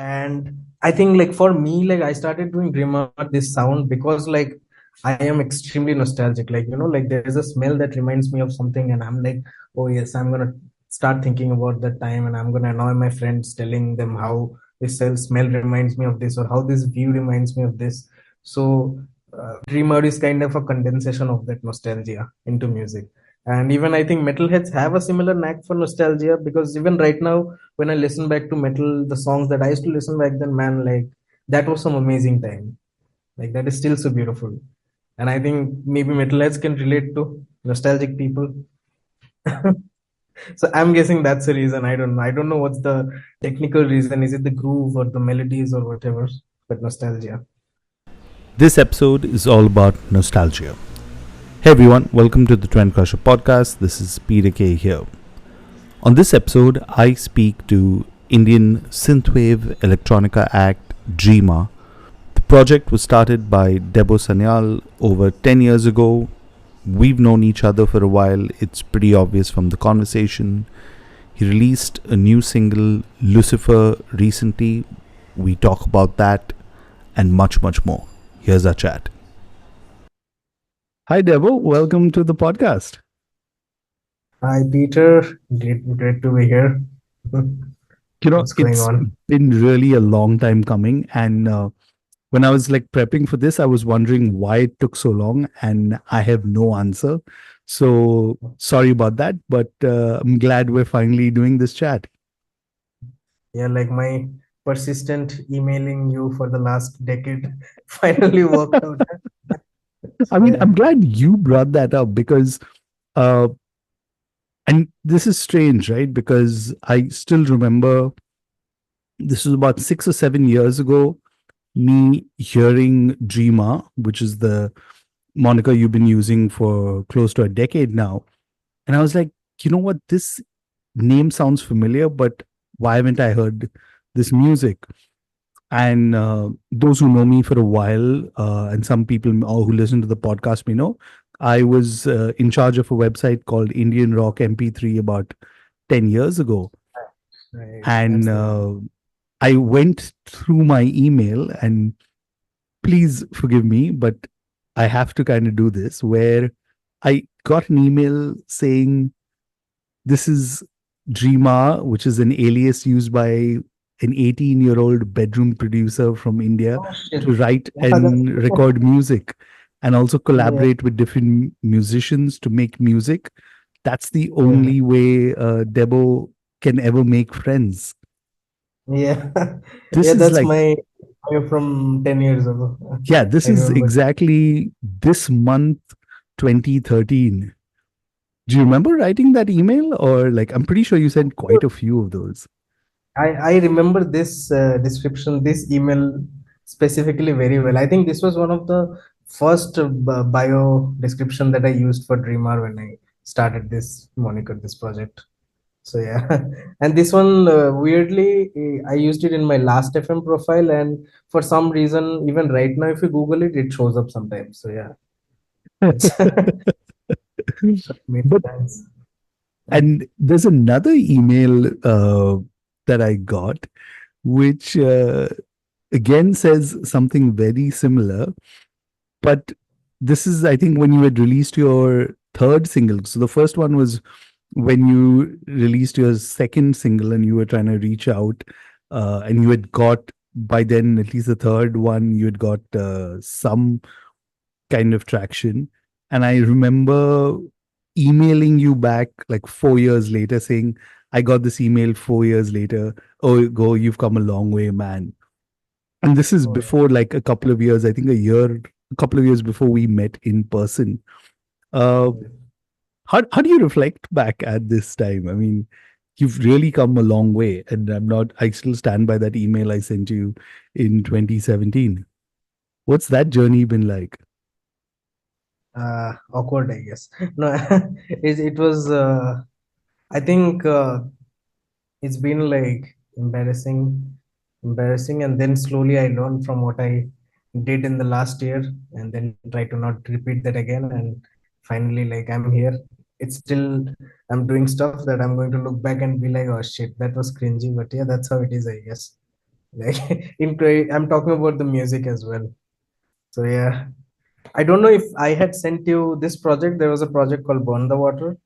And I think like for me, like I started doing Dreamer this sound because like I am extremely nostalgic. Like, like there is a smell that reminds me of something, and I'm like, oh yes, I'm gonna start thinking about that time, and I'm gonna annoy my friends telling them how this smell reminds me of this, or how this view reminds me of this. So Dreamer is kind of a condensation of that nostalgia into music. And even I think metalheads have a similar knack for nostalgia, because even right now, when I listen back to metal, the songs that I used to listen back then, man, like that was some amazing time. Like that is still so beautiful. And I think maybe metalheads can relate to nostalgic people. So I'm guessing that's the reason. I don't know. I don't know what's the technical reason. Is it the groove or the melodies or whatever? But nostalgia. This episode is all about nostalgia. Hey everyone, welcome to the Trendcrusher podcast. This is Peter K here. On this episode, I speak to Indian synthwave electronica act Dreamhour. The project was started by Debo Sanyal over 10 years ago. We've known each other for a while. It's pretty obvious from the conversation. He released a new single, Lucifer, recently. We talk about that and much, much more. Here's our chat. Hi, Debo. Welcome to the podcast. Hi, Peter. Great to be here. What's going It's on? been really a long time coming. And when I was like prepping for this, I was wondering why it took so long, and I have no answer. So sorry about that, but I'm glad we're finally doing this chat. Yeah, like my persistent emailing you for the last decade finally worked out. I So mean, yeah. I'm glad you brought that up because, uh, and this is strange, right? Because I still remember this was about 6 or 7 years ago, me hearing Dreama, which is the moniker you've been using for close to a decade now. And I was like, you know what? This name sounds familiar, but why haven't I heard this music? And those who know me for a while, and some people who listen to the podcast may know, I was in charge of a website called Indian Rock MP3 about 10 years ago. Right. And That's nice. I went through my email, and please forgive me, but I have to kind of do this, where I got an email saying this is Dreama, which is an alias used by an 18-year-old bedroom producer from India Oh shit. to write Wow, that's and record music and also yeah, collaborate with different musicians to make music. That's the yeah, only way Debo can ever make friends. yeah. This Yeah, is that's like, my from 10 years ago. yeah, this I is remember. exactly this month, 2013. Do you remember writing that email? Or like, I'm pretty sure you sent quite a few of those. I remember this description, this email specifically very well. I think this was one of the first bio description that I used for Dreamer when I started this moniker, this project. So yeah, and this one weirdly, I used it in my last FM profile, and for some reason, even right now, if you Google it, it shows up sometimes. So yeah, it's made But sense. and there's another email that I got, which again says something very similar. But this is, I think, when you had released your third single. So the first one was when you released your second single, and you were trying to reach out, and you had got by then at least the third one, you had got some kind of traction. And I remember emailing you back like 4 years later saying, I got this email 4 years later. Oh, go, you've come a long way, man. And this is Oh yeah. before like a couple of years, I think a couple of years before we met in person. Uh, how do you reflect back at this time? I mean, you've really come a long way. And I still stand by that email I sent you in 2017. What's that journey been like? Awkward, I guess. No, it was. I think it's been like embarrassing, and then slowly I learned from what I did in the last year, and then try to not repeat that again. And finally, like I'm here. It's still I'm doing stuff that I'm going to look back and be like, oh shit, that was cringy. But yeah, that's how it is, I guess. Like I'm talking about the music as well. So yeah, I don't know if I had sent you this project. There was a project called Burn the Water,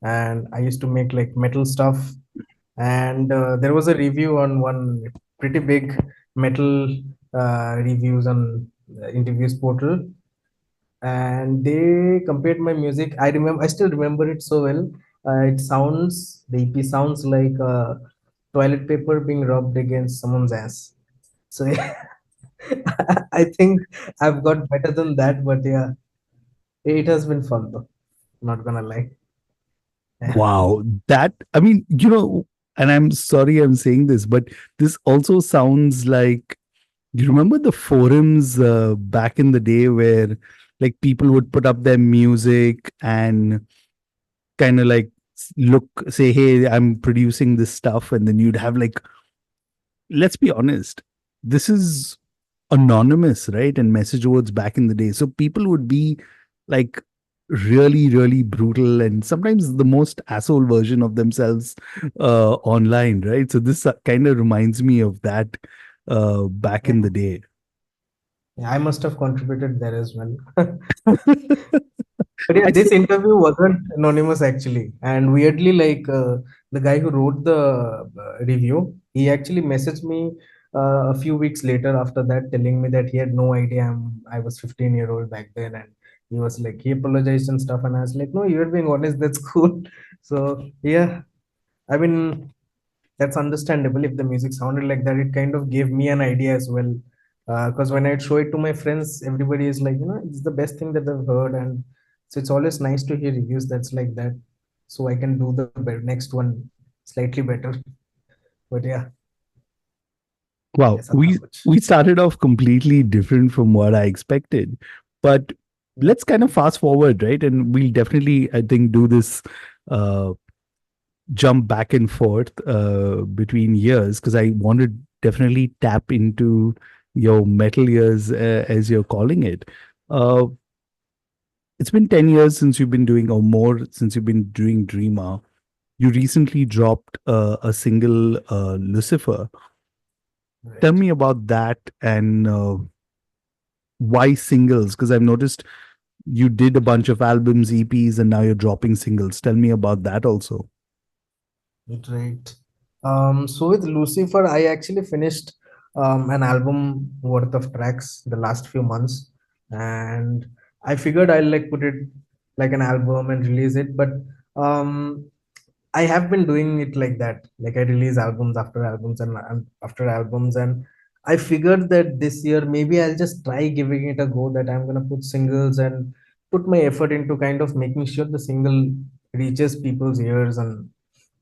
and I used to make like metal stuff. And there was a review on one pretty big metal reviews on interviews portal, and they compared my music. I still remember it so well. The EP sounds like toilet paper being rubbed against someone's ass. So yeah, I think I've got better than that, but yeah, it has been fun though. Not gonna lie. Yeah. Wow, that I mean, and I'm sorry I'm saying this, but this also sounds like, you remember the forums back in the day where like people would put up their music and kind of like look, say, hey, I'm producing this stuff, and then you'd have like, let's be honest, this is anonymous, right? And message boards back in the day. So people would be like really, really brutal and sometimes the most asshole version of themselves online, right? So this kind of reminds me of that back in the day. Yeah, I must have contributed there as well. But yeah, I this think, interview wasn't anonymous actually. And weirdly, like the guy who wrote the review, he actually messaged me a few weeks later after that, telling me that he had no idea I was 15-year-old back then, and he was like he apologized and stuff. And I was like, no, you're being honest. That's cool. So yeah, I mean, that's understandable. If the music sounded like that, it kind of gave me an idea as well. Because when I show it to my friends, everybody is like, it's the best thing that they've heard. And so it's always nice to hear reviews that's like that. So I can do the next one slightly better. But yeah, wow, yes, we started off completely different from what I expected. But let's kind of fast forward, right? And we'll definitely, I think, do this uh, jump back and forth between years because I want to definitely tap into your metal years, as you're calling it. Uh, it's been 10 years since you've been doing, or more, since you've been doing Dreamer. You recently dropped a single, Lucifer. Tell right. me about that and why singles? Because I've noticed you did a bunch of albums, EPs, and now you're dropping singles. Tell me about that also. Right. So with Lucifer, I actually finished an album worth of tracks the last few months, and I figured I'll like put it like an album and release it. But um, I have been doing it like that. Like I release albums after albums and after albums, and I figured that this year maybe I'll just try giving it a go. That I'm gonna put singles and put my effort into kind of making sure the single reaches people's ears and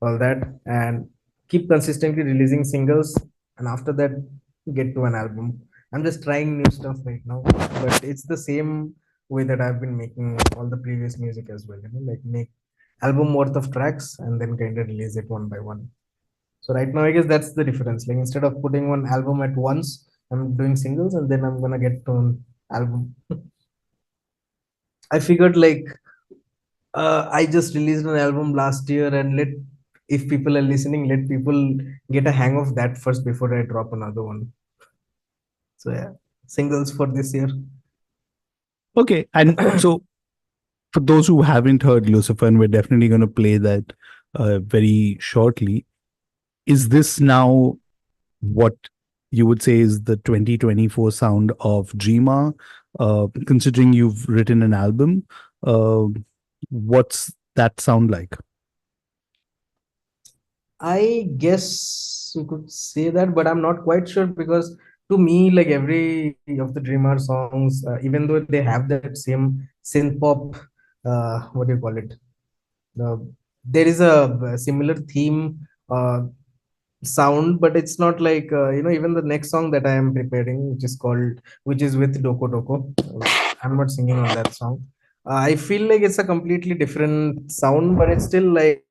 all that, and keep consistently releasing singles. And after that, get to an album. I'm just trying new stuff right now, but it's the same way that I've been making all the previous music as well. Like make album worth of tracks and then kind of release it one by one. So right now, I guess that's the difference. Like instead of putting one album at once, I'm doing singles and then I'm gonna get to an album. I figured like I just released an album last year, and let if people are listening, let people get a hang of that first before I drop another one. So yeah, singles for this year. Okay. And so, for those who haven't heard Lucifer, and we're definitely going to play that very shortly, is this now what you would say is the 2024 sound of Dreamer? Considering you've written an album, uh, what's that sound like? I guess you could say that, but I'm not quite sure because to me, like every of the Dreamer songs, even though they have that same synth pop, what do you call it? Uh, there is a similar theme sound, but it's not like even the next song that I am preparing, which is with Doko Doko. I'm not singing on that song. I feel like it's a completely different sound, but it's still like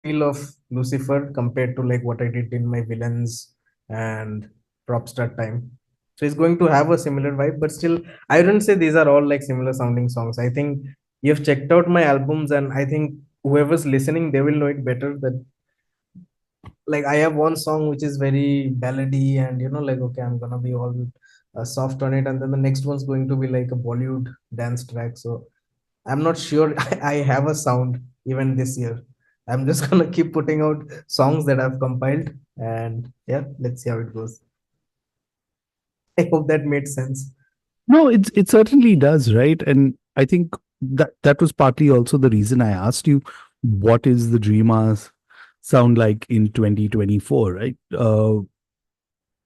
the feel of Lucifer compared to like what I did in my villains and Propstar time. So it's going to have a similar vibe, but still, I wouldn't say these are all like similar sounding songs. I think you've checked out my albums, and I think whoever's listening, they will know it better. That Like I have one song which is very ballady, and like okay, I'm gonna be all soft on it, and then the next one's going to be like a Bollywood dance track. So I'm not sure I have a sound even this year. I'm just gonna keep putting out songs that I've compiled, and yeah, let's see how it goes. I hope that made sense. No, it certainly does, right? And I think that was partly also the reason I asked you, what is the Dreamers sound like in 2024, right?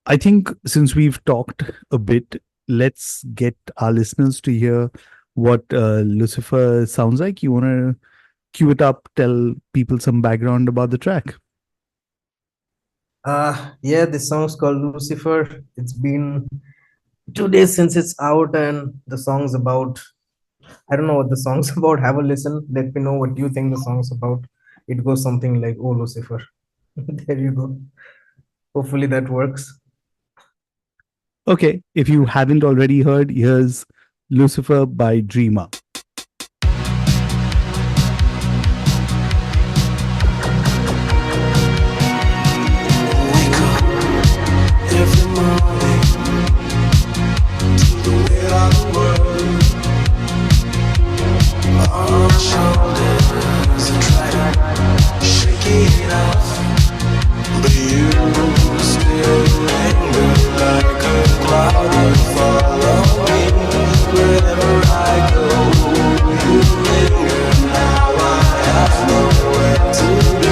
I think since we've talked a bit, let's get our listeners to hear what Lucifer sounds like. You want to cue it up, tell people some background about the track. Yeah, this song's called Lucifer. It's been 2 days since it's out, and the song's about, I don't know what the song's about. Have a listen. Let me know what you think the song's about. It goes something like, "Oh Lucifer." There you go. Hopefully that works. Okay, if you haven't already heard, here's Lucifer by Dreamer. Every morning to the weight of the world on my shoulders. I try to shake it off, but you still linger like a cloud and follow me wherever I go. You linger, now I have nowhere to be.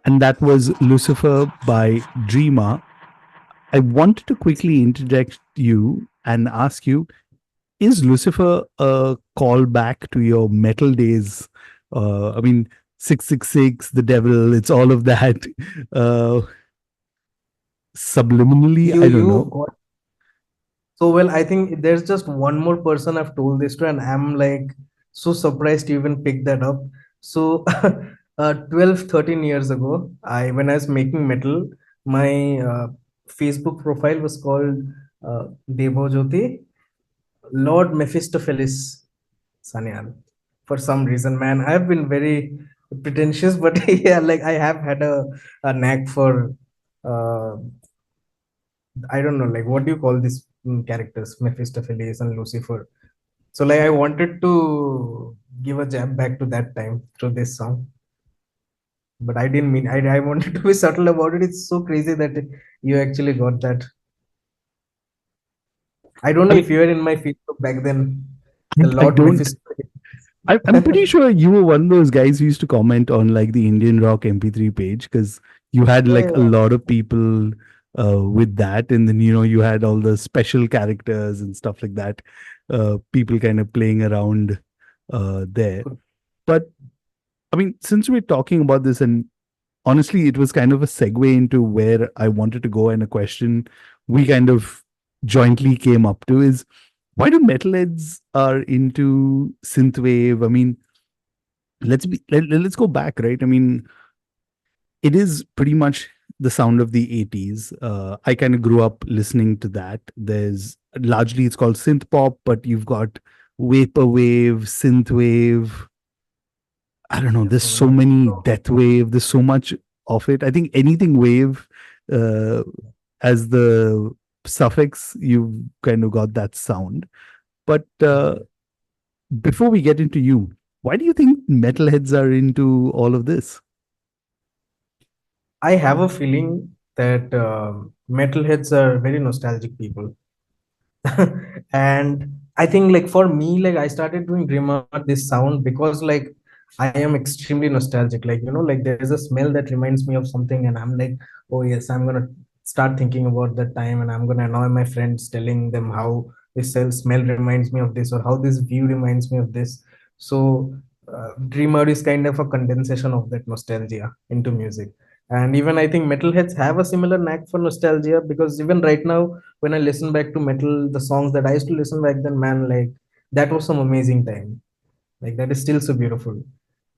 And that was Lucifer by Dreamer. I wanted to quickly interject you and ask you, is Lucifer a callback to your metal days? I mean, 666, the devil, it's all of that. Uh, Subliminally, You I don't you know. got so well. I think there's just one more person I've told this to, and I'm like so surprised you even picked that up. So 12, 13 years ago, I when I was making metal, my Facebook profile was called Debo Lord Mephistopheles Sanyal. For some reason, man, I've been very pretentious, but yeah, like I have had a knack for uh, I don't know, like what do you call these characters, Mephistopheles and Lucifer? So like I wanted to give a jab back to that time through this song. But I didn't mean I wanted to be subtle about it. It's so crazy that you actually got that. I don't I know mean, if you were in my Facebook back then. I, The I Lord don't. Mephisto. I'm pretty sure you were one of those guys who used to comment on like the Indian Rock MP3 page because you had Yeah, like a yeah, lot of people with that, and then you had all the special characters and stuff like that. People kind of playing around there. could- But I mean, since we're talking about this, and honestly, it was kind of a segue into where I wanted to go, and a question we kind of jointly came up to is why do metalheads are into synthwave? I mean, let's go back, right? I mean, it is pretty much the sound of the 80s. I kind of grew up listening to that. There's largely it's called synth pop, but you've got vaporwave, synthwave. I don't know. yeah, There's so so many. many death wave. There's so much of it. I think anything wave uh, as the suffix, you've kind of got that sound. But before we get into you, why do you think metalheads are into all of this? I have a feeling that metalheads are very nostalgic people. And I think like for me, like I started doing Dreamhour this sound because like I am extremely nostalgic. Like, like there is a smell that reminds me of something, and I'm like, oh yes, I'm gonna start thinking about that time, and I'm gonna annoy my friends telling them how this smell reminds me of this, or how this view reminds me of this. So Dreamhour is kind of a condensation of that nostalgia into music. And even I think metalheads have a similar knack for nostalgia, because even right now when I listen back to metal, the songs that I used to listen back then, man, like that was some amazing time. Like that is still so beautiful.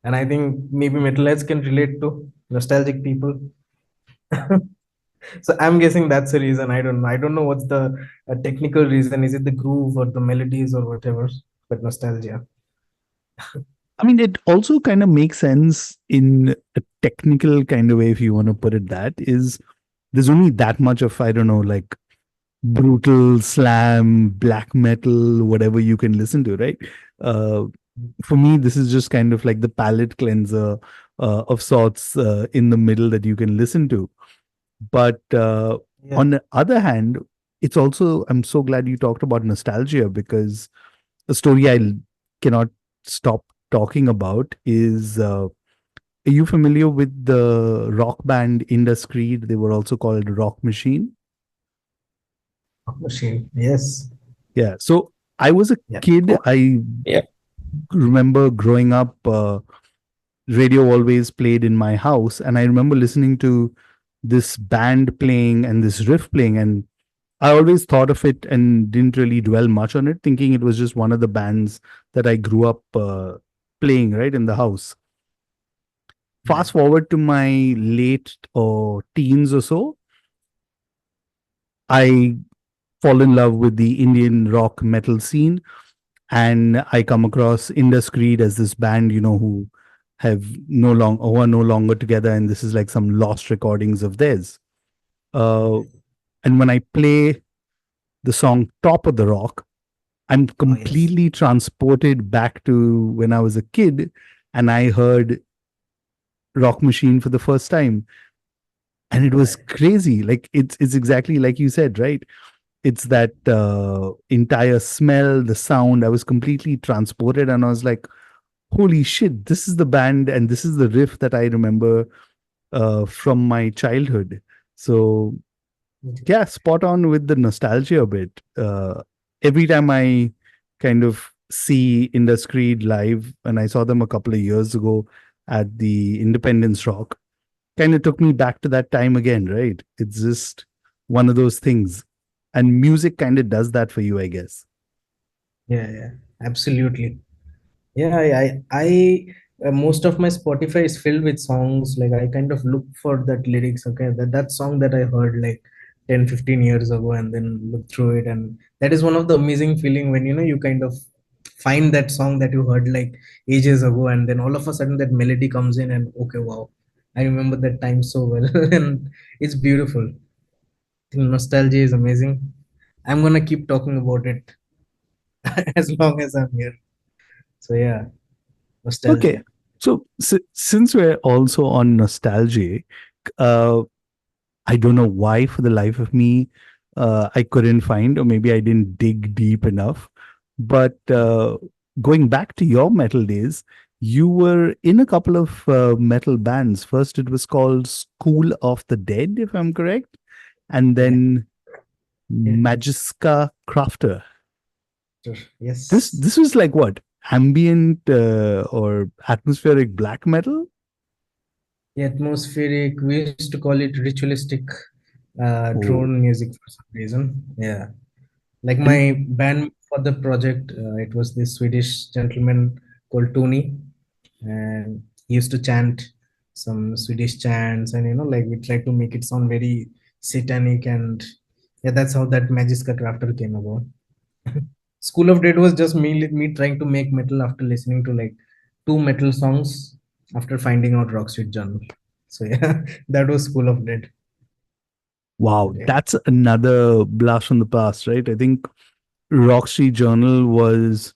And I think maybe metalheads can relate to nostalgic people. So I'm guessing that's the reason. I don't know. I don't know what's the technical reason. Is it the groove or the melodies or whatever? But nostalgia. I mean, it also kind of makes sense in a technical kind of way, if you want to put it that, is there's only that much of, I don't know, like brutal slam, black metal, whatever you can listen to, right? Uh, for me, this is just kind of like the palate cleanser of sorts in the middle that you can listen to. But Yeah. on the other hand, it's also, I'm so glad you talked about nostalgia because a story cannot stop talking about is are you familiar with the rock band Indus Creed? They were also called Rock Machine. Machine. Yes. Yeah. So I was a Yeah. kid. I Yeah. remember growing up, radio always played in my house. And I remember listening to this band playing and this riff playing. And I always thought of it and didn't really dwell much on it, thinking it was just one of the bands that I grew up playing right in the house. Yeah. Fast forward to my late or teens or so, I fall in love with the Indian rock metal scene, and I come across Indus Creed as this band, who have who are no longer together, and this is like some lost recordings of theirs. Uh, and when I play the song "Top of the Rock," I'm Oh yes. completely transported back to when I was a kid, and I heard Rock Machine for the first time, and it was Right. crazy. Like it's exactly like you said, right? It's that entire smell, the sound. I was completely transported, and I was like, "Holy shit! This is the band, and this is the riff that I remember from my childhood." So yeah, spot on with the nostalgia a bit. Every time I kind of see Indus Creed live, and I saw them a couple of years ago at the Independence Rock, kind of took me back to that time again, right? It's just one of those things. And music kind of does that for you, I guess. Yeah, yeah, absolutely. Yeah, I most of my Spotify is filled with songs. Like I kind of look for that lyrics. Okay, that song that I heard like 10, 15 years ago, and then look through it, and that is one of the amazing feeling when you kind of find that song that you heard like ages ago, and then all of a sudden that melody comes in, and okay, wow, I remember that time so well, and it's beautiful. I think nostalgia is amazing. I'm gonna keep talking about it as long as I'm here. So yeah. Okay. nostalgia. So since we're also on nostalgia, uh, I don't know why, for the life of me, I couldn't find, or maybe I didn't dig deep enough. But going back to your metal days, you were in a couple of metal bands. First, it was called School of the Dead, if I'm correct, and Yeah, then yeah, Magiska Crafter. sure. This Yes. was like what, ambient or atmospheric black metal? Atmospheric. We used to call it ritualistic Oh, drone music for some reason. Yeah. Like and my band for the project, it was this Swedish gentleman called Tony, and he used to chant some Swedish chants, and like we tried to make it sound very satanic, and yeah, that's how that Magiska Crafter came about. School of Dead was just me trying to make metal after listening to like two metal songs after finding out Rock Street Journal. So yeah, that was School of Dead. wow, But yeah, that's another blast from the past, right? I think Rock Street Journal was,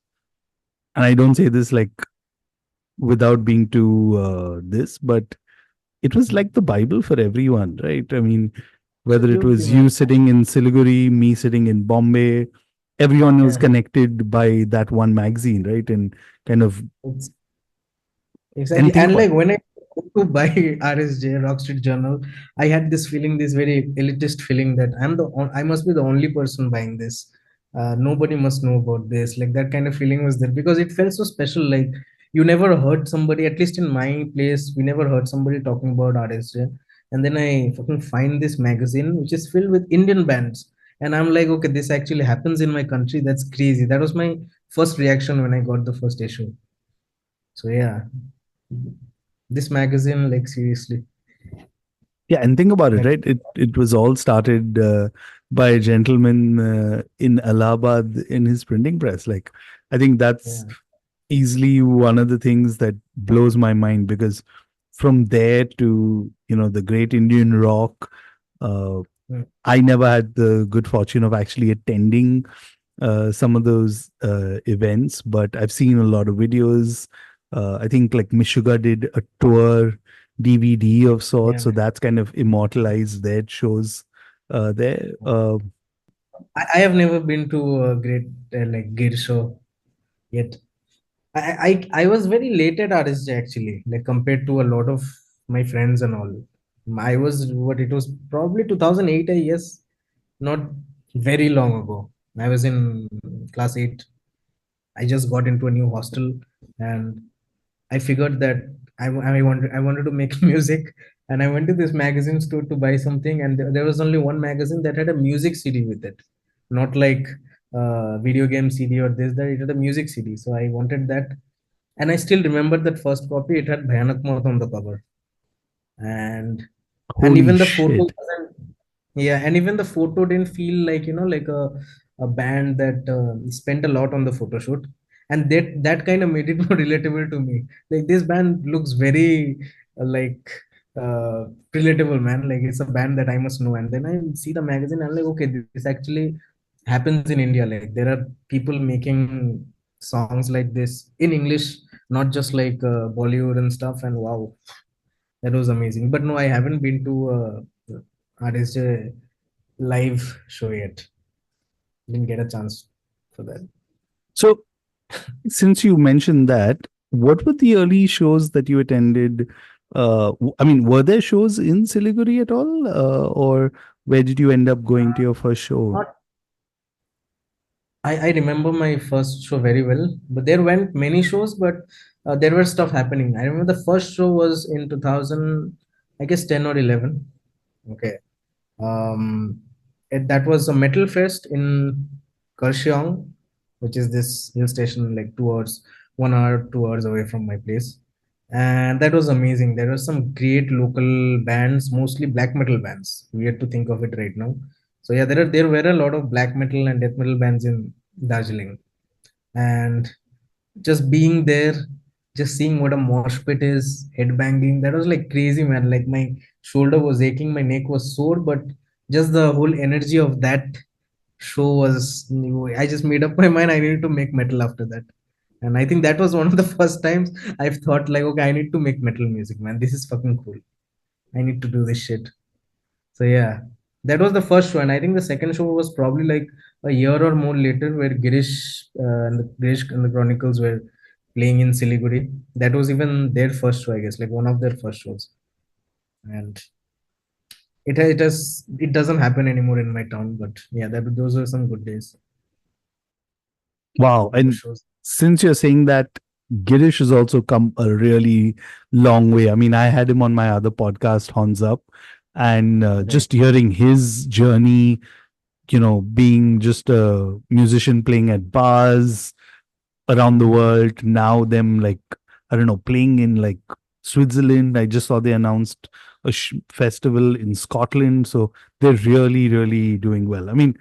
and I don't say this like without being too this, but it was like the Bible for everyone, right? I mean, whether it absolutely, was man. you sitting in Siliguri, me sitting in Bombay, everyone was Yeah, connected by that one magazine, right? And kind of it's exactly. anything And about like when I go to buy RSJ, Rock Street Journal, I had this feeling, this very elitist feeling that I must be the only person buying this. Nobody must know about this. Like that kind of feeling was there because it felt so special. Like you never heard somebody, at least in my place, we never heard somebody talking about RSJ. And then I fucking find this magazine which is filled with Indian bands. And I'm like, okay, this actually happens in my country. That's crazy. That was my first reaction when I got the first issue. So yeah, this magazine, like seriously, yeah, and think about it, that right? It was all started by a gentleman in Allahabad in his printing press. Like, I think that's yeah, easily one of the things that blows my mind, because from there to the great Indian rock, uh, mm, I never had the good fortune of actually attending some of those events, but I've seen a lot of videos. I think like Mishuga did a tour DVD of sorts, yeah. so that's kind of immortalized their shows there. I have never been to a great like gear show yet. I was very late at RSJ actually, like compared to a lot of my friends and all. I was what it was probably 2008, I guess, not very long ago. I was in class 8. I just got into a new hostel, and I figured that I wanted to make music, and I went to this magazine store to buy something, and there was only one magazine that had a music CD with it, not like video game CD or this that. It had a music CD, so I wanted that, and I still remember that first copy. It had Bhayanak Maut on the cover, and and Holy even the photo shit! wasn't, yeah, and even the photo didn't feel like like a band that spent a lot on the photo shoot, and that kind of made it more relatable to me. Like this band looks very like uh, relatable, man. Like it's a band that I must know. And then I see the magazine, I'm like, okay, this actually happens in India. Like there are people making songs like this in English, not just like Bollywood and stuff. And wow, that was amazing. But no, I haven't been to RSJ live show yet. Didn't get a chance for that. So, since you mentioned that, what were the early shows that you attended? I mean, were there shows in Siliguri at all, or where did you end up going to your first show? Not, I remember my first show very well, but there weren't many shows, but there were stuff happening. I remember the first show was in 2000, I guess 10 or 11. Okay. That was a metal fest in Karshiong, which is this hill station like 2 hours, 1 hour, 2 hours away from my place. And that was amazing. There were some great local bands, mostly black metal bands. Weird to think of it right now. So yeah, there were a lot of black metal and death metal bands in Darjeeling. And just being there, just seeing what a mosh pit is, headbanging, that was like crazy, man. Like my shoulder was aching, my neck was sore, but just the whole energy of that show was new. I just made up my mind I needed to make metal after that. And I think that was one of the first times I've thought like, okay, I need to make metal music, man. This is fucking cool. I need to do this shit. So yeah, that was the first show, and I think the second show was probably like a year or more later, where Girish and the Chronicles were playing in Siliguri. That was even their first show, I guess, like one of their first shows, and it doesn't happen anymore in my town. But yeah, those were some good days. Wow. Those And shows. since you're saying that, Girish has also come a really long way. I mean, I had him on my other podcast, Horns Up, and Right. just hearing his journey, being just a musician playing at bars around the world, now them like, I don't know, playing in like Switzerland. I just saw they announced a festival in Scotland. So they're really, really doing well. I mean,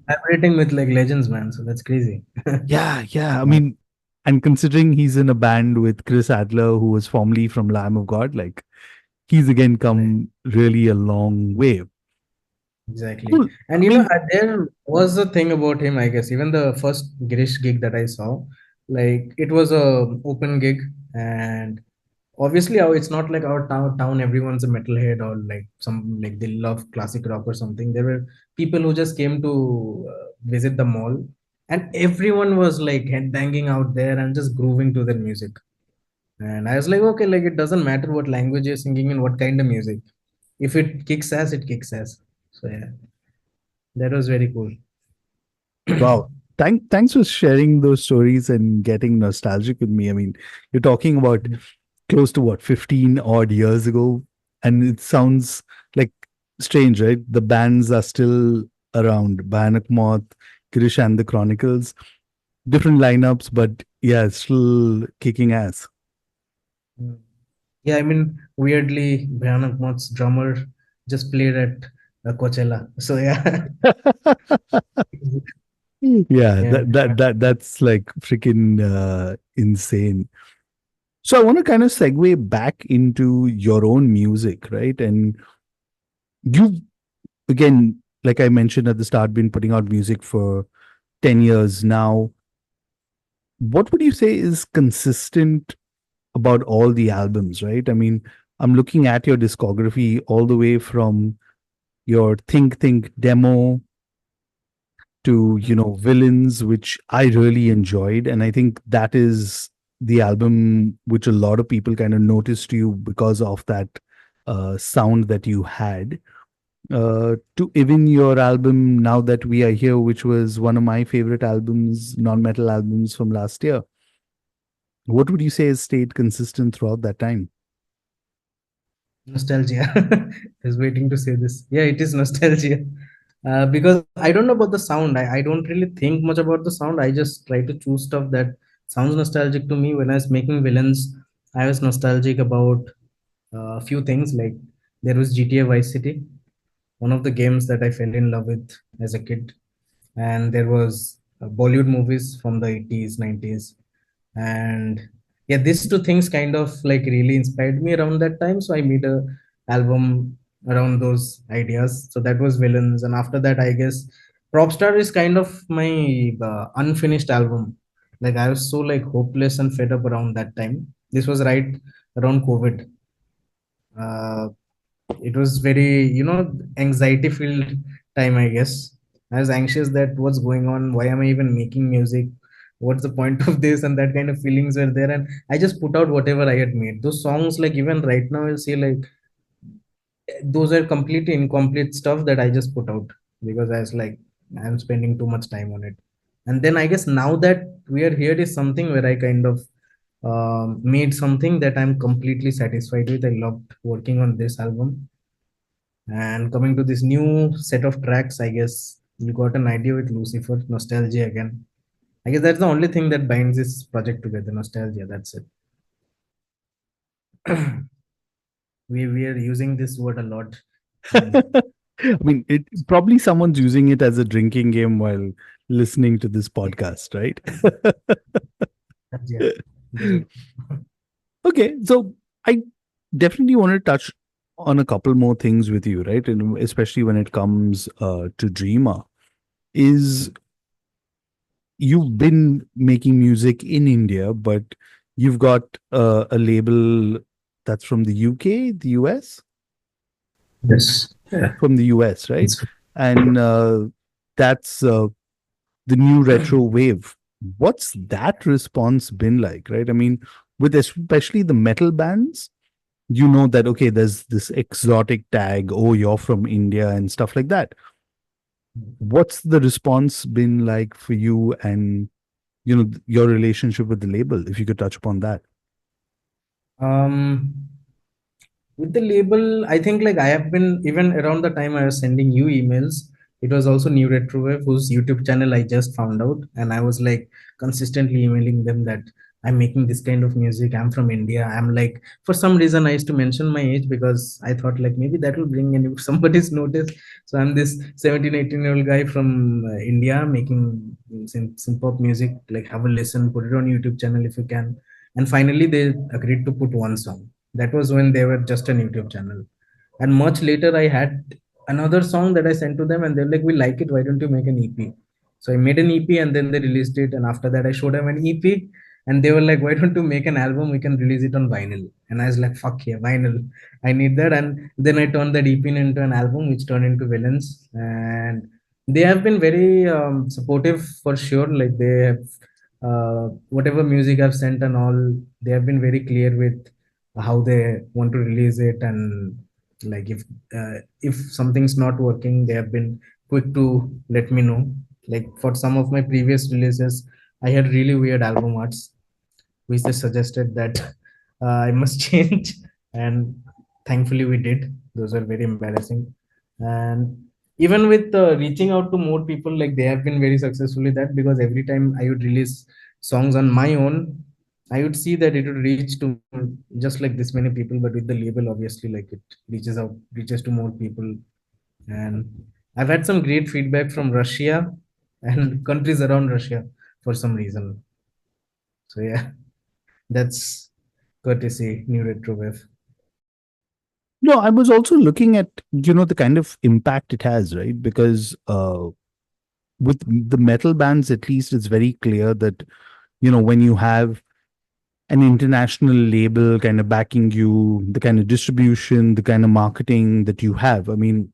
Collaborating with like legends, man. So that's crazy. yeah, yeah. I Yeah, mean, and considering he's in a band with Chris Adler, who was formerly from Lamb of God, like he's again right. come really a long way. Exactly. Cool. And I mean, there was a thing about him, I guess. Even the first Girish gig that I saw, like it was a open gig, and obviously it's not like our town everyone's a metalhead or like some like they love classic rock or something. There were people who just came to visit the mall, and everyone was like headbanging out there and just grooving to their music. And I was like, okay, like it doesn't matter what language you're singing and what kind of music. If it kicks ass, it kicks ass. So yeah, that was very cool. wow. Thanks for sharing those stories and getting nostalgic with me. I mean, you're talking about close to what, 15 odd years ago, and it sounds like strange, right? The bands are still around. Bayanak Moth, Girish and the Chronicles, different lineups, but yeah, still kicking ass. Mm. Yeah, I mean, weirdly, Bhayanak Moth's drummer just played at Coachella. So yeah, Yeah, yeah. that's like freaking insane. So I want to kind of segue back into your own music, right? And you've again, like I mentioned at the start, been putting out music for 10 years now. What would you say is consistent about all the albums, right? I mean, I'm looking at your discography all the way from your Think demo to, Villains, which I really enjoyed. And I think that is the album which a lot of people kind of noticed you because of that sound that you had. To even your album Now That We Are Here, which was one of my favorite albums, non-metal albums from last year. What would you say has stayed consistent throughout that time? Nostalgia. I was waiting to say this. Yeah, it is nostalgia. Because I don't know about the sound. I don't really think much about the sound. I just try to choose stuff that sounds nostalgic to me. When I was making Villains, I was nostalgic about a few things. Like there was GTA Vice City, one of the games that I fell in love with as a kid. And there was Bollywood movies from the 80s, 90s. And yeah, these two things kind of like really inspired me around that time. So I made a album around those ideas. So that was Villains. And after that, I guess Propstar is kind of my unfinished album. Like I was so like hopeless and fed up around that time. This was right around COVID. Uh, it was very anxiety filled time, I guess. I was anxious that what's going on, why am I even making music, what's the point of this, and that kind of feelings were there. And I just put out whatever I had made. Those songs, like even right now I'll say like those are completely incomplete stuff that I just put out because I was like I'm spending too much time on it. And then I guess Now That We Are Here is something where I kind of made something that I'm completely satisfied with. I loved working on this album. And coming to this new set of tracks, I guess you got an idea with Lucifer, nostalgia again. I guess that's the only thing that binds this project together, nostalgia. That's it. We are using this word a lot, and I mean, it probably someone's using it as a drinking game while listening to this podcast, right? yeah, they do. Okay, so I definitely want to touch on a couple more things with you, right? And especially when it comes to Dreamer, is you've been making music in India, but you've got a label that's from the UK, the US, Yes. Yeah. from the US, right? It's, And that's the new retro wave. What's that response been like, right? I mean, with especially the metal bands, you know that, okay, there's this exotic tag, oh, you're from India and stuff like that. What's the response been like for you and, your relationship with the label, if you could touch upon that? um with the label, I think like I have been, even around the time I was sending you emails, it was also New Retrowave, whose YouTube channel I just found out, and I was like consistently emailing them that I'm making this kind of music, I'm from India. I'm like, for some reason I used to mention my age because I thought like maybe that will bring any somebody's notice. So I'm this 17, 18-year-old guy from India making synth-pop music, like have a listen, put it on YouTube channel if you can. And finally they agreed to put one song. That was when they were just an YouTube channel. And much later I had another song that I sent to them, and they're like, we like it, why don't you make an EP? So I made an EP, and then they released it, and after that I showed them an EP, and they were like, why don't you make an album, we can release it on vinyl. And I was like, fuck yeah, vinyl, I need that. And then I turned that EP into an album, which turned into Villains. And they have been very supportive for sure. Like they have whatever music I've sent and all, they have been very clear with how they want to release it. And like if something's not working, they have been quick to let me know. Like for some of my previous releases, I had really weird album arts, which they suggested that I must change. And thankfully we did. Those are very embarrassing. And even with reaching out to more people, like they have been very successful with that, because every time I would release songs on my own, I would see that it would reach to just like this many people. But with the label, obviously, like it reaches to more people. And I've had some great feedback from Russia and countries around Russia for some reason. So yeah, that's courtesy New Retrowave. No, I was also looking at, the kind of impact it has, right? Because with the metal bands, at least, it's very clear that, when you have an international label kind of backing you, the kind of distribution, the kind of marketing that you have. I mean,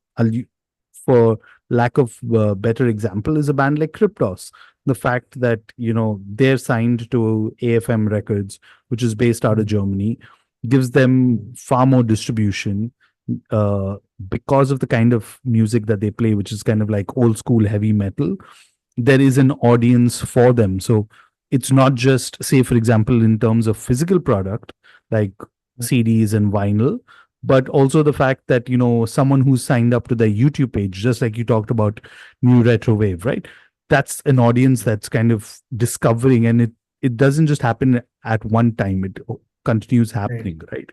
for lack of better example, is a band like Cryptos. The fact that, they're signed to AFM Records, which is based out of Germany, gives them far more distribution uh, because of the kind of music that they play, which is kind of like old school heavy metal. There is an audience for them. So it's not just, say, for example, in terms of physical product like CDs and vinyl, but also the fact that, someone who's signed up to their YouTube page, just like you talked about New Retro Wave, right? That's an audience that's kind of discovering, and it doesn't just happen at one time, it continues Right. happening, right?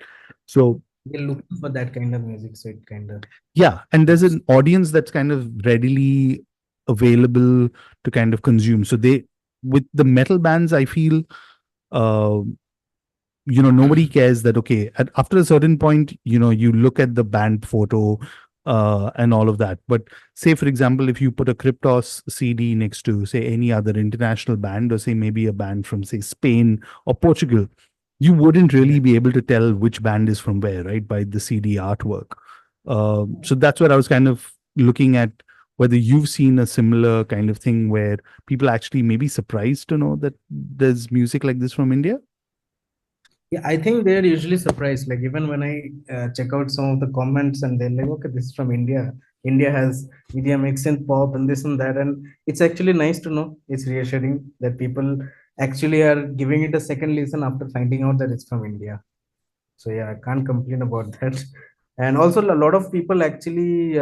So They're looking for that kind of music, so it kind of yeah, and there's helps. an audience that's kind of readily available to kind of consume. So they, with the metal bands, I feel, uh, nobody cares that, okay, after a certain point, you look at the band photo and all of that. But say, for example, if you put a Cryptos CD next to, say, any other international band, or say maybe a band from, say, Spain or Portugal, you wouldn't really Yeah. be able to tell which band is from where, right? By the CD artwork. So that's what I was kind of looking at, whether you've seen a similar kind of thing where people actually may be surprised to know that there's music like this from India. Yeah, I think they're usually surprised. Like even when I check out some of the comments, and they're like, "Okay, this is from India. India has media mix and pop and this and that." And it's actually nice to know. It's reassuring that people actually are giving it a second listen after finding out that it's from India. So yeah, I can't complain about that. And also a lot of people actually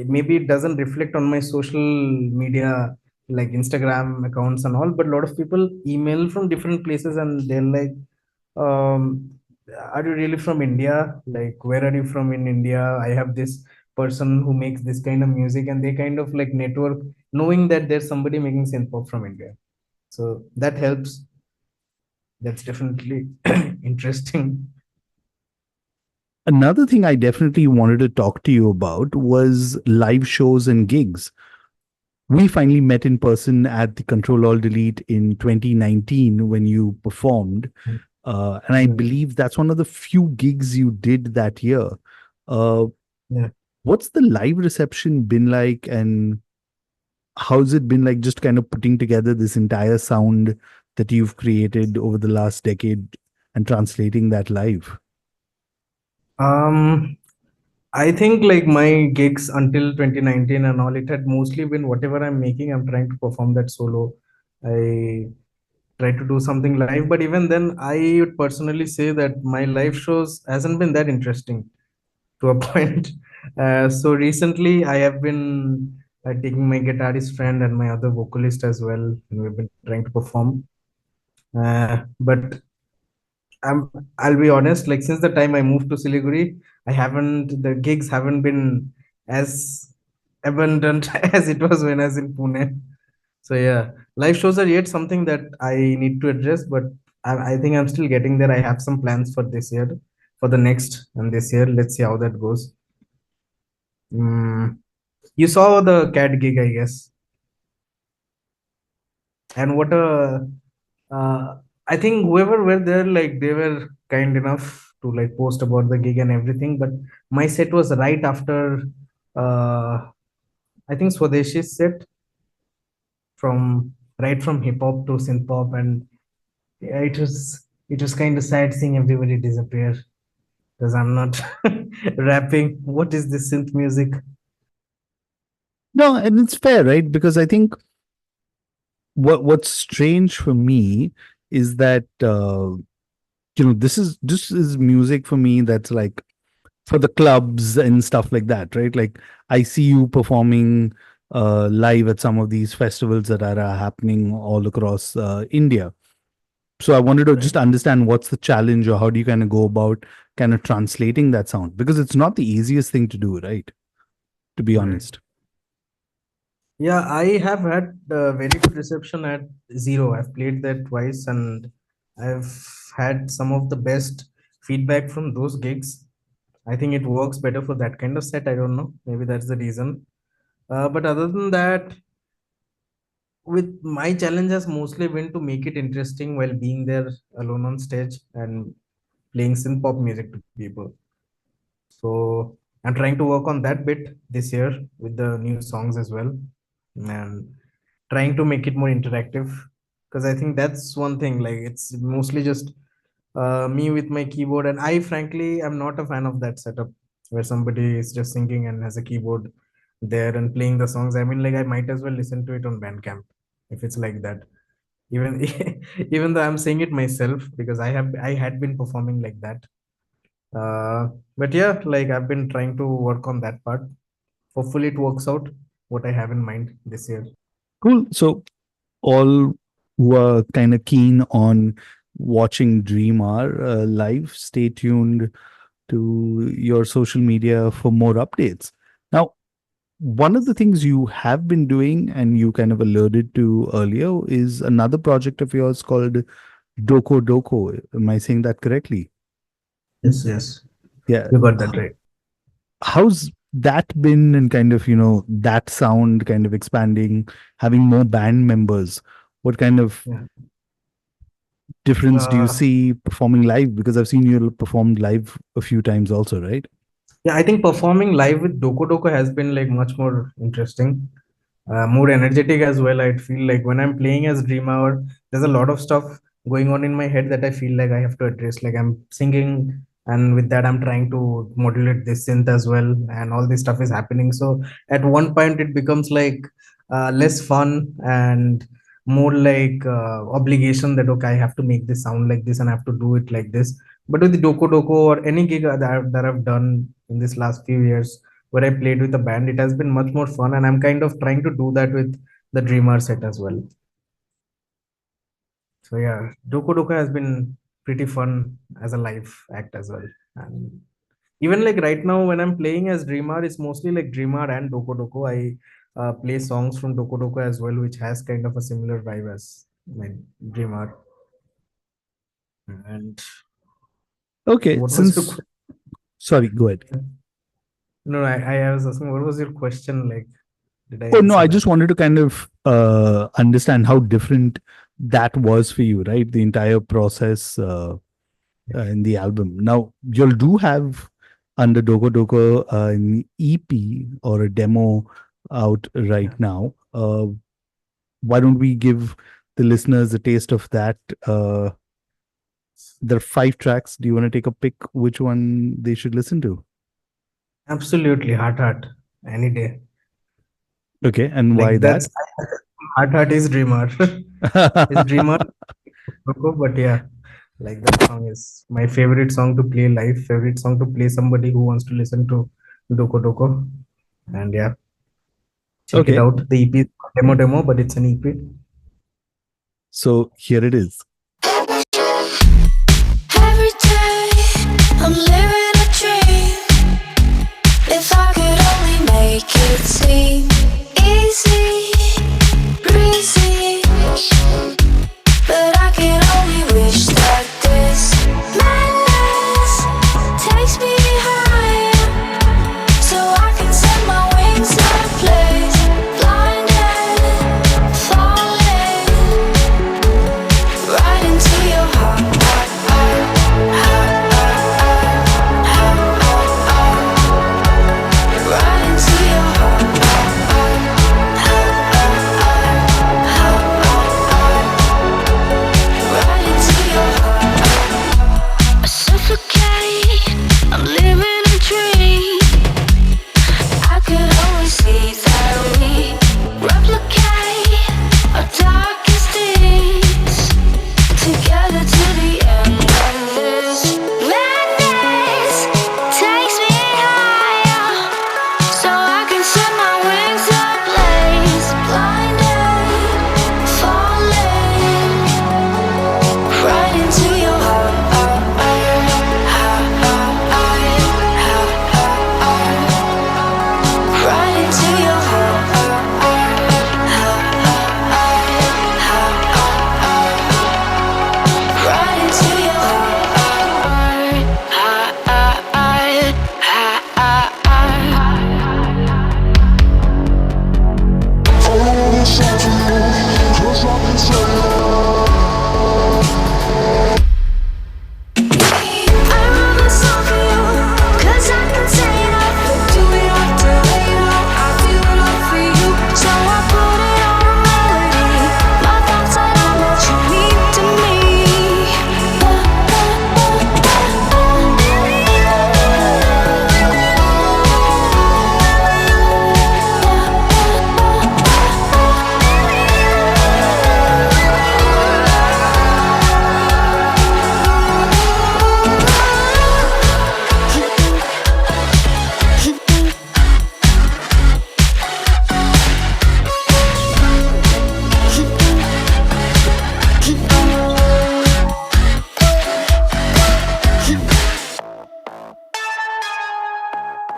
maybe it doesn't reflect on my social media like Instagram accounts and all, but a lot of people email from different places, and they're like, um, are you really from India? Like, where are you from in India? I have this person who makes this kind of music, and they kind of like network, knowing that there's somebody making synth pop from India. So that helps. That's definitely interesting. Another thing I definitely wanted to talk to you about was live shows and gigs. we finally met in person at the Control All Delete in 2019 when you performed. And I Mm. believe that's one of the few gigs you did that year. Uh, Yeah. what's the live reception been like, and how's it been like just kind of putting together this entire sound that you've created over the last decade and translating that live? Um, I think like my gigs until 2019 and all, it had mostly been whatever I'm making, I'm trying to perform that solo. I try to do something live, but even then, I would personally say that my live shows hasn't been that interesting to a point. So recently, I have been taking my guitarist friend and my other vocalist as well, and we've been trying to perform. But I'll be honest, like since the time I moved to Siliguri, the gigs haven't been as abundant as it was when I was in Pune. So yeah, live shows are yet something that I need to address, but I think I'm still getting there. I have some plans for this year, for the next and this year. Let's see how that goes. Mm, you saw the cat gig, I guess, and what a I think whoever were there, like they were kind enough to like post about the gig and everything. But my set was right after, I think Swadeshi's set, from right from hip hop to synth pop, and yeah, it was kind of sad seeing everybody disappear because I'm not rapping. What is this synth music? No, and it's fair, right? Because I think what's strange for me is that this is music for me that's like for the clubs and stuff like that, right? Like I see you performing live at some of these festivals that are happening all across India. So I wanted to Right. just understand what's the challenge, or how do you kind of go about kind of translating that sound, because it's not the easiest thing to do, right? To be Right. honest. Yeah, I have had very good reception at Zero. I've played that twice and I've had some of the best feedback from those gigs. I think it works better for that kind of set. I don't know. Maybe that's the reason. But other than that, with my challenge has mostly been to make it interesting while being there alone on stage and playing synth pop music to people. So I'm trying to work on that bit this year with the new songs as well, and trying to make it more interactive, because I think that's one thing. Like it's mostly just me with my keyboard, and I frankly am not a fan of that setup where somebody is just singing and has a keyboard there and playing the songs. I mean, like I might as well listen to it on Bandcamp if it's like that. Even even though I'm saying it myself because I had been performing like that. Uh, but yeah, like I've been trying to work on that part. Hopefully, it works out what I have in mind this year. Cool. So all who are kind of keen on watching Dreamhour live, stay tuned to your social media for more updates. Now, one of the things you have been doing, and you kind of alluded to earlier, is another project of yours called Doko Doko. Am I saying that correctly? Yes, yes, Yeah. you got that right. How's that been, and kind of, that sound kind of expanding, having more band members? What kind of Yeah. difference do you Uh, see performing live? Because I've seen you perform live a few times also, right? yeah, I think performing live with Doko Doko has been like much more interesting, more energetic as well. I feel like when I'm playing as Dream Hour, there's a lot of stuff going on in my head that I feel like I have to address. Like I'm singing, and with that, I'm trying to modulate this synth as well, and all this stuff is happening. So at one point, it becomes like less fun and more like obligation that okay, I have to make this sound like this and I have to do it like this. But with the Doko Doko or any gig that I've done in this last few years where I played with a band, it has been much more fun, and I'm kind of trying to do that with the Dreamer set as well. So yeah, Doko Doko has been pretty fun as a live act as well. And even like right now when I'm playing as Dreamer, it's mostly like Dreamer and Doko Doko. I play songs from Doko Doko as well, which has kind of a similar vibe as my Dreamer. And Okay, what was your since sorry, go ahead. no, I was asking what was your question like? Did I Oh no, answer I that? just wanted to kind of understand how different that was for you, right? The entire process in the album. Now, you'll do have under Dogo Dogo an EP or a demo out right Yeah. now. Why don't we give the listeners a taste of that? There are 5 tracks. Do you want to take a pick which one they should listen to? Absolutely, heart, any day. Okay, and why Like that? that's heart is Dreamer. Is Dreamer, but yeah, like that song is my favorite song to play live. Favorite song to play somebody who wants to listen to Doko Doko. And yeah, check it Okay, out. The EP is demo, but it's an EP. so here it is. Every day I'm living a dream. If I could only make it seem easy, breezy, but I can only wish that this madness takes me higher, so I can set my wings ablaze, blinded, falling right into your heart. Right into your heart. Right into your heart. I suffocate. I'm living a dream. I could always see that we replicate our darkest deeds together to the end of this. Madness takes me higher, so I can set my wings ablaze, blinded, falling right into your heart. Right into your heart. Right into your I wrote this song for you, 'cause I can say it all, but do it all to later. I do it all for you, so I put it on a melody. My thoughts are all what you mean to me.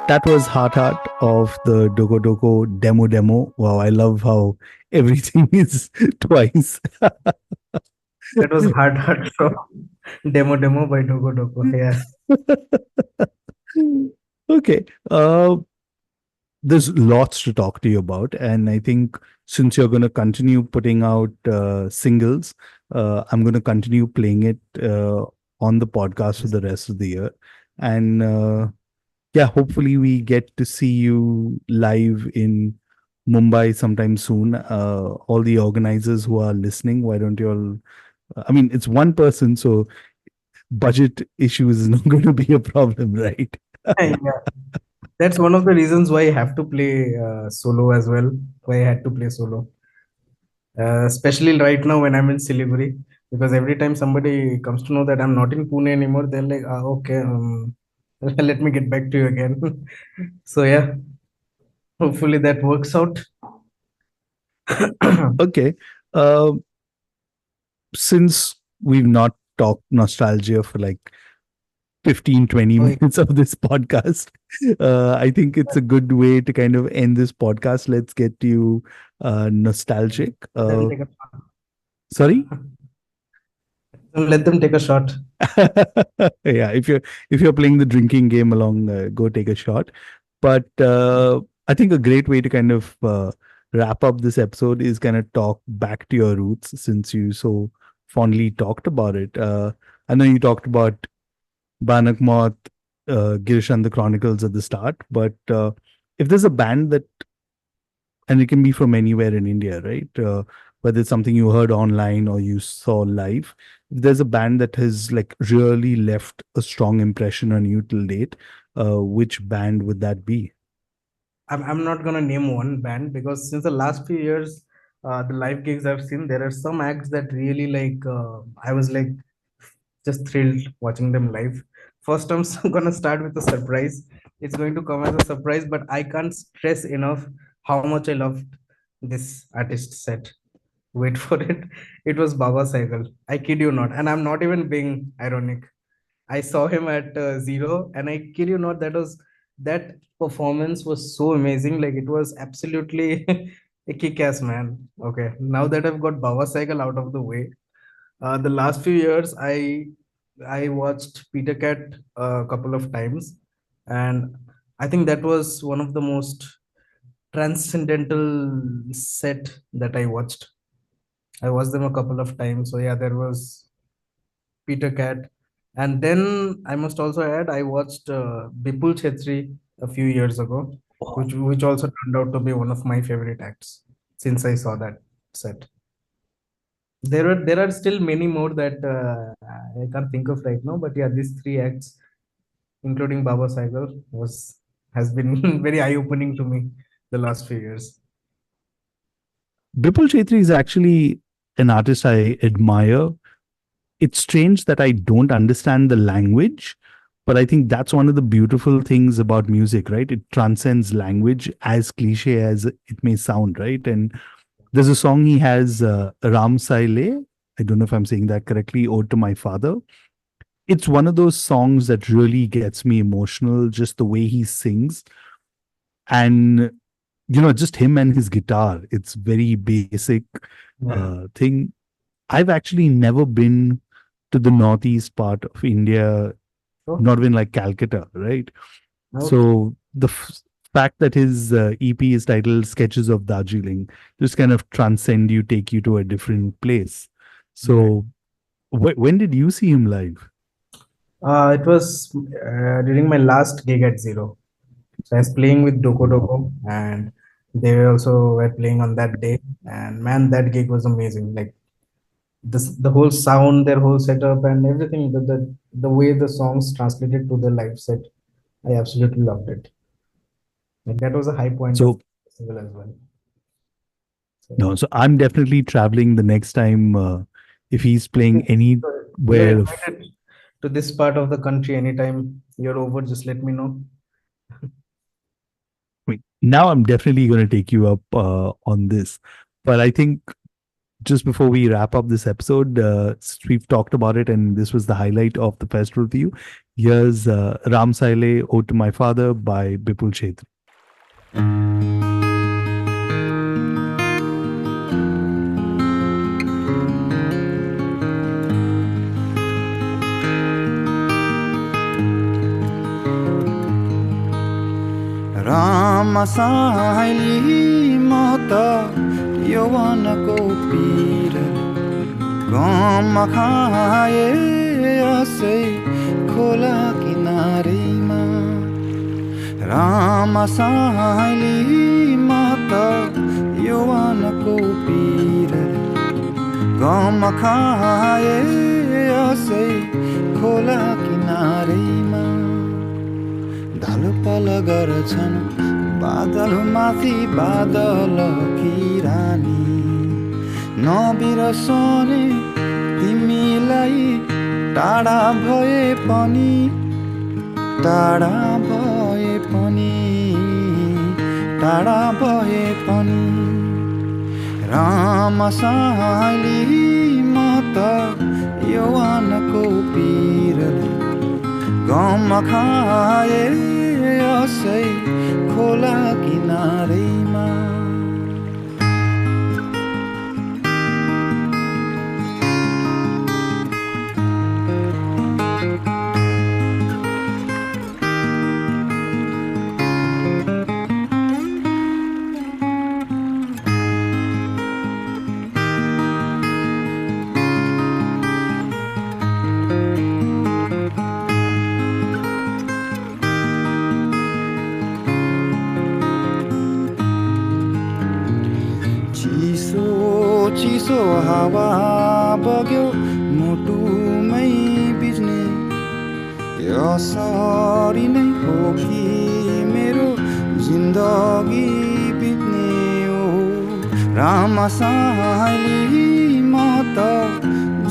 That was Heart of the Dogo Dogo demo. Wow, I love how everything is twice. That was hard from demo by Doko Doko. Yeah. Okay. There's lots to talk to you about. And I think since you're going to continue putting out singles, I'm going to continue playing it on the podcast for the rest of the year. And yeah, hopefully we get to see you live in Mumbai sometime soon. All the organizers who are listening, why don't you all? I mean, it's one person, so budget issues is not going to be a problem, right? Yeah. That's one of the reasons why I have to play solo as well. Why I had to play solo. Especially right now when I'm in Siliguri, because every time somebody comes to know that I'm not in Pune anymore, they're like, ah, okay, let me get back to you again. So yeah, hopefully that works out. Okay. Uh, since we've not talked nostalgia for like 15, 20 Oh, yeah. minutes of this podcast, I think it's a good way to kind of end this podcast. Let's get you nostalgic. Then take a Sorry? let them take a shot. Yeah, if you're playing the drinking game along, go take a shot. But I think a great way to kind of wrap up this episode is kind of talk back to your roots, since you so fondly talked about it. I know you talked about Banak Moth, Girish and the Chronicles at the start, but if there's a band that, and it can be from anywhere in India, right? Whether it's something you heard online or you saw live, if there's a band that has like really left a strong impression on you till date, which band would that be? I'm not gonna name one band because since the last few years, the live gigs I've seen, there are some acts that really like I was like just thrilled watching them live. First, I'm gonna start with a surprise. It's going to come as a surprise, but I can't stress enough how much I loved this artist set. Wait for it. It was Baba Cycle. I kid you not, and I'm not even being ironic. I saw him at Zero, and I kid you not, that performance was so amazing. Like it was absolutely a kick-ass, man. Okay, now that I've got Baba Cycle out of the way, the last few years I watched Peter Cat a couple of times, and I think that was one of the most transcendental set that I watched. I watched them a couple of times. So yeah, there was Peter Cat. And then I must also add, I watched Bipul Chetri a few years ago, which also turned out to be one of my favorite acts since I saw that set. There are still many more that I can't think of right now, but yeah, these three acts, including Baba Saigal, was has been very eye-opening to me the last few years. Bipul Chetri is actually an artist I admire. It's strange that I don't understand the language, but I think that's one of the beautiful things about music, right? It transcends language, as cliche as it may sound, right? And there's a song he has, Ram Saile. I don't know if I'm saying that correctly, Ode to My Father. It's one of those songs that really gets me emotional, just the way he sings. And, just him and his guitar. It's very basic Yeah. thing. I've actually never been to the northeast part of India, Oh, not even like Calcutta, right? okay. So the fact that his EP is titled Sketches of Darjeeling just kind of transcend you, take you to a different place. Right. So when did you see him live? It was during my last gig at Zero. So I was playing with Doko Doko, and they also were playing on that day. And man, that gig was amazing. Like this, the whole sound, their whole setup, and everything. The way the songs translated to the live set, I absolutely loved it. Like that was a high point of So the festival as well. So yeah. no, so I'm definitely traveling the next time if he's playing So you're anywhere of. invited to this part of the country anytime you're over. Just let me know. I mean, now I'm definitely going to take you up on this, but I think just before we wrap up this episode, since we've talked about it and this was the highlight of the festival for you, here's Ram Saile, Ode to My Father by Bipul Chetri. Ram साइली मत यौवनको पीर गम खाए असै खोला किनारेमा राम साइली मत यौवनको पीर गम खाए असै खोला किनारेमा ढलपल गर्छन् बादल माथि बादल किरानी नबिरसने तिमीलाई टाढा भए पनि टाढा भए पनि टाढा भए पनि राम साइली म त यौवनको पीरले गम खाए असै खोला किनारेमा चिसो हावा बग्यो मुटुमै बिज्ने यसरी नै हो कि मेरो जिन्दगी बित्ने हो रामासाइली म त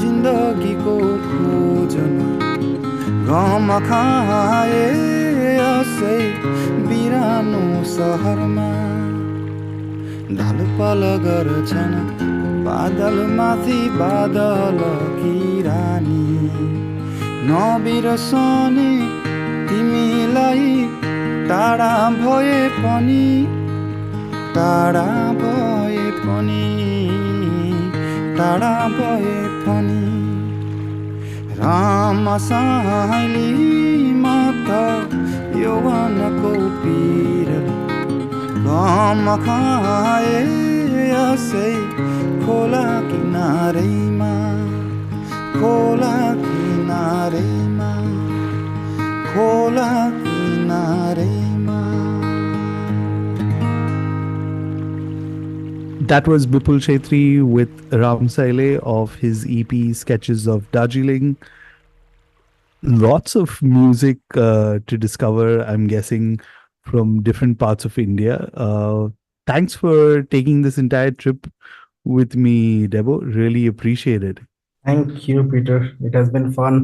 जिन्दगीको खोजमा गम खाए यसै बिरानो सहरमा ढलपल गर्छन् बादलमाथि बादल किरानी नबिरसने तिमीलाई टाढा भए पनि टाढा भए पनि टाढा भए पनि रामासाइली म त यौवनको पिरले गम खाए यसै खोला किनारैमा खोला किनारैमा खोला किनारैमा. That was Bipul Shetri with Ram Saile of his EP Sketches of Darjeeling. Lots of music to discover, I'm guessing, from different parts of India. Thanks for taking this entire trip with me, Debo. Really appreciate it. Thank you, Peter. It has been fun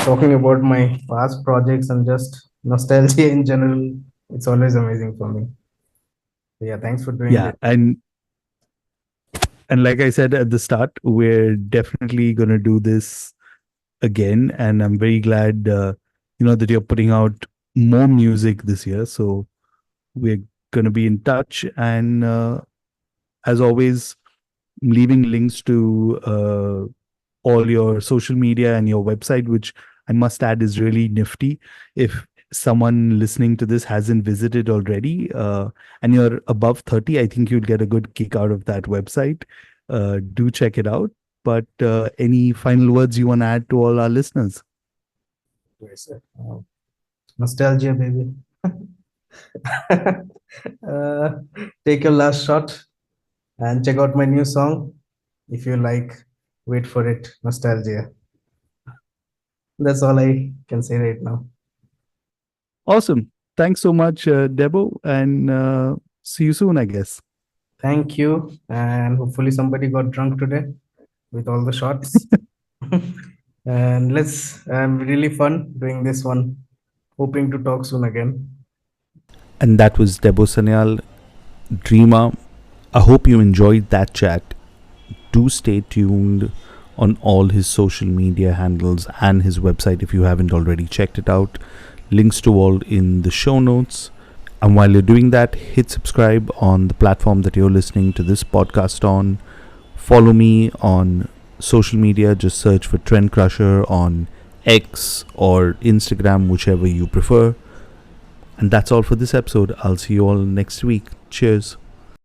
talking about my past projects and just nostalgia in general. It's always amazing for me. Yeah, thanks for doing Yeah, this. and like I said at the start, we're definitely going to do this again, and I'm very glad that you're putting out more music this year. So we're going to be in touch, and as always, leaving links to all your social media and your website, which I must add is really nifty. If someone listening to this hasn't visited already, and you're above 30, I think you'll get a good kick out of that website. Do check it out. But any final words you want to add to all our listeners? Nostalgia, baby. Take your last shot and check out my new song. If you like, wait for it. Nostalgia. That's all I can say right now. Awesome. Thanks so much, Debo, and see you soon, I guess. Thank you. And hopefully somebody got drunk today with all the shots. And really fun doing this one. Hoping to talk soon again. And that was Debo Sanyal, Dreamhour. I hope you enjoyed that chat. Do stay tuned on all his social media handles and his website if you haven't already checked it out. Links to all in the show notes. And while you're doing that, hit subscribe on the platform that you're listening to this podcast on. Follow me on social media. Just search for Trendcrusher on X or Instagram, whichever you prefer. And that's all for this episode. I'll see you all next week. Cheers.